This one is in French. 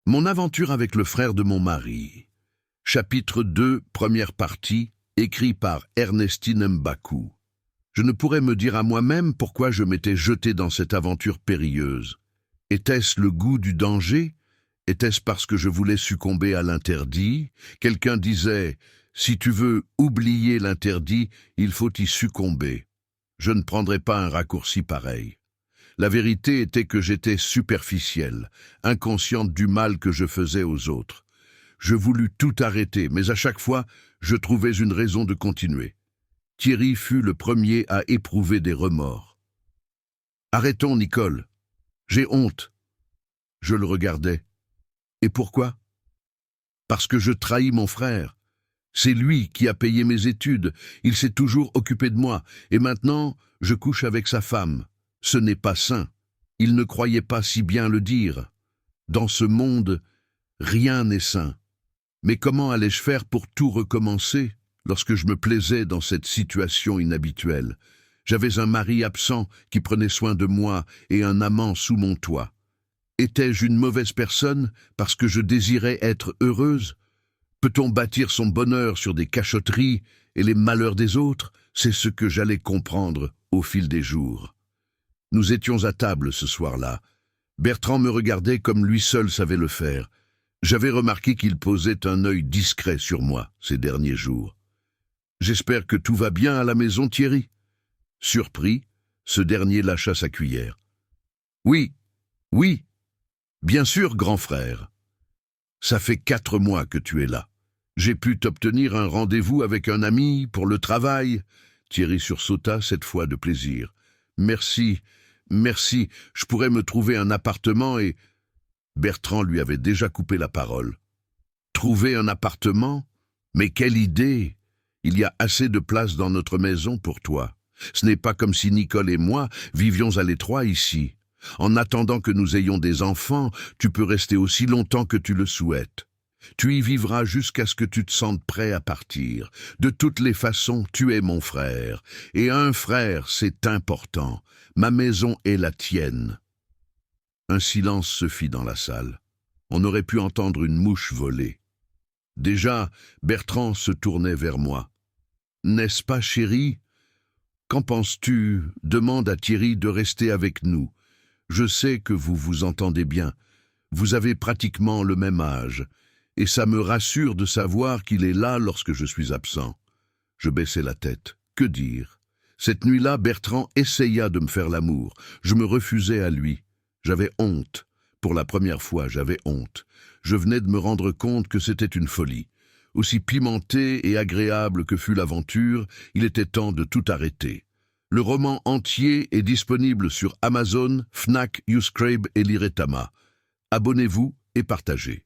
Mon aventure avec le frère de mon mari. Chapitre 2, première partie, écrit par Ernestine Mbakou. Je ne pourrais me dire à moi-même pourquoi je m'étais jeté dans cette aventure périlleuse. Était-ce le goût du danger? Était-ce parce que je voulais succomber à l'interdit? Quelqu'un disait « Si tu veux oublier l'interdit, il faut y succomber ». Je ne prendrais pas un raccourci pareil. La vérité était que j'étais superficielle, inconsciente du mal que je faisais aux autres. Je voulus tout arrêter, mais à chaque fois, je trouvais une raison de continuer. Thierry fut le premier à éprouver des remords. « Arrêtons, Nicole. J'ai honte. » Je le regardais. « Et pourquoi ? » « Parce que je trahis mon frère. C'est lui qui a payé mes études. Il s'est toujours occupé de moi. Et maintenant, je couche avec sa femme. Ce n'est pas sain. Il ne croyait pas si bien le dire. Dans ce monde, rien n'est sain. Mais comment allais-je faire pour tout recommencer lorsque je me plaisais dans cette situation inhabituelle? J'avais un mari absent qui prenait soin de moi et un amant sous mon toit. Étais-je une mauvaise personne parce que je désirais être heureuse? Peut-on bâtir son bonheur sur des cachotteries et les malheurs des autres? C'est ce que j'allais comprendre au fil des jours. Nous étions à table ce soir-là. Bertrand me regardait comme lui seul savait le faire. J'avais remarqué qu'il posait un œil discret sur moi ces derniers jours. « J'espère que tout va bien à la maison, Thierry ?» Surpris, ce dernier lâcha sa cuillère. « Oui, oui, bien sûr, grand frère. Ça fait 4 mois que tu es là. J'ai pu t'obtenir un rendez-vous avec un ami pour le travail. » Thierry sursauta cette fois de plaisir. « Merci, merci, je pourrais me trouver un appartement et... » Bertrand lui avait déjà coupé la parole. « Trouver un appartement? Mais quelle idée! Il y a assez de place dans notre maison pour toi. Ce n'est pas comme si Nicole et moi vivions à l'étroit ici. En attendant que nous ayons des enfants, tu peux rester aussi longtemps que tu le souhaites. Tu y vivras jusqu'à ce que tu te sentes prêt à partir. De toutes les façons, tu es mon frère. Et un frère, c'est important. Ma maison est la tienne. » Un silence se fit dans la salle. On aurait pu entendre une mouche voler. Déjà, Bertrand se tournait vers moi. « N'est-ce pas, chérie? Qu'en penses-tu? Demande à Thierry de rester avec nous. Je sais que vous vous entendez bien. Vous avez pratiquement le même âge. Et ça me rassure de savoir qu'il est là lorsque je suis absent. » Je baissai la tête. Que dire? Cette nuit-là, Bertrand essaya de me faire l'amour. Je me refusais à lui. J'avais honte. Pour la première fois, j'avais honte. Je venais de me rendre compte que c'était une folie. Aussi pimentée et agréable que fut l'aventure, il était temps de tout arrêter. Le roman entier est disponible sur Amazon, Fnac, YouScribe et Liretama. Abonnez-vous et partagez.